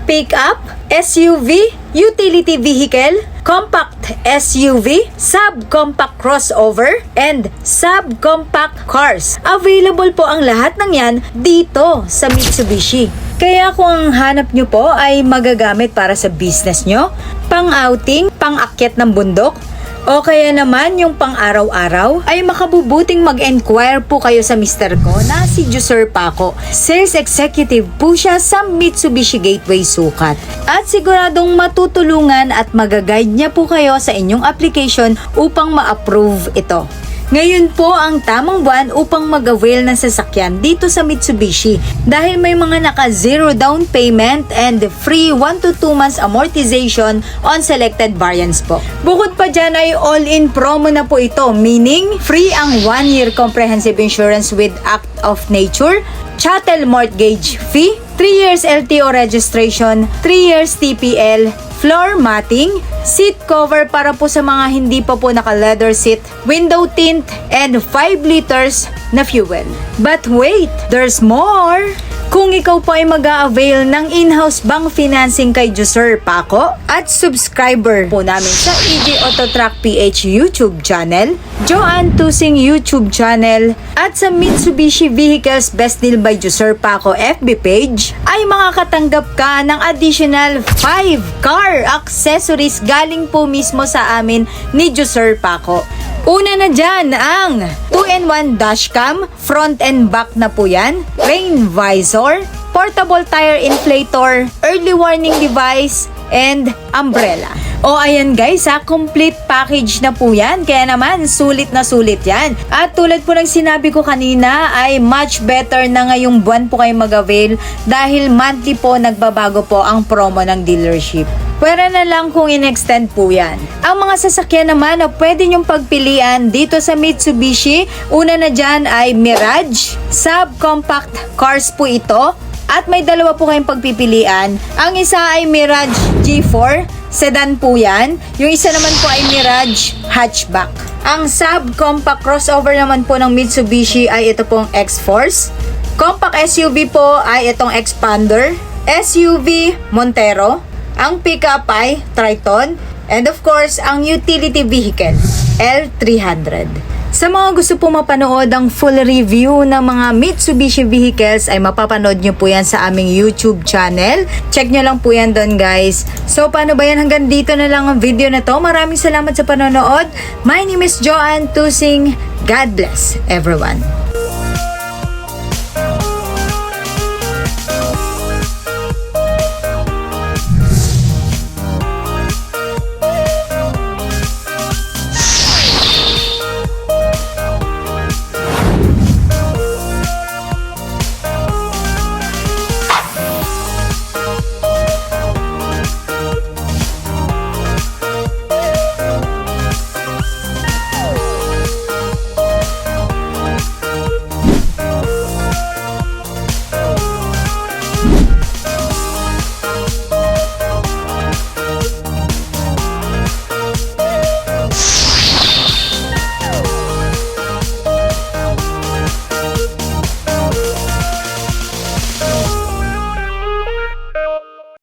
Pick-up, SUV, utility vehicle, compact SUV, subcompact crossover, and subcompact cars. Available po ang lahat ng yan dito sa Mitsubishi. Kaya kung ang hanap nyo po ay magagamit para sa business nyo, pang-outing, pang-akyat ng bundok, o kaya naman yung pang-araw-araw, ay makabubuting mag-enquire po kayo sa Mr. ko na si Juser Paco. Sales Executive po siya sa Mitsubishi Gateway Sukat. At siguradong matutulungan at magaguide niya po kayo sa inyong application upang ma-approve ito. Ngayon po ang tamang buwan upang mag-avail ng sasakyan dito sa Mitsubishi dahil may mga naka-zero down payment and free 1 to 2 months amortization on selected variants po. Bukod pa dyan ay all-in promo na po ito, meaning free ang 1-year comprehensive insurance with Act of Nature, chattel mortgage fee, 3 years LTO registration, 3 years TPL, floor matting, seat cover para po sa mga hindi pa po naka-leather seat, window tint, and 5 liters na fuel. But wait, there's more! Kung ikaw po ay mag-a-avail ng in-house bank financing kay Juser Paco at subscriber po namin sa EJ Autotrack PH YouTube channel, Joanne Tusing YouTube channel, at sa Mitsubishi Vehicles Best Deal by Juser Paco FB page, ay makakatanggap ka ng additional 5 car accessories galing po mismo sa amin ni Juser Paco. Una na dyan ang 2-in-1 dashcam, front and back na po yan, rain visor, portable tire inflator, early warning device, and umbrella. O ayan guys complete package na po yan. Kaya naman, sulit na sulit yan. At tulad po ng sinabi ko kanina, ay much better na ngayong buwan po kayo mag-avail dahil monthly po nagbabago po ang promo ng dealership. Pwera na lang kung in-extend po yan. Ang mga sasakyan naman na pwede nyong pagpilian dito sa Mitsubishi, una na dyan ay Mirage, subcompact cars po ito. At may dalawa po kayong pagpipilian. Ang isa ay Mirage G4, sedan po yan. Yung isa naman po ay Mirage Hatchback. Ang subcompact crossover naman po ng Mitsubishi ay ito pong X-Force. Compact SUV po ay itong Expander. SUV Montero. Ang pickup ay Triton. And of course, ang utility vehicle, L300. Sa mga gusto po mapanood ang full review ng mga Mitsubishi vehicles ay mapapanood nyo po yan sa aming YouTube channel. Check nyo lang po yan doon guys. So paano ba yan? Hanggang dito na lang ang video na to. Maraming salamat sa panonood. My name is Joanne Tusing. God bless everyone.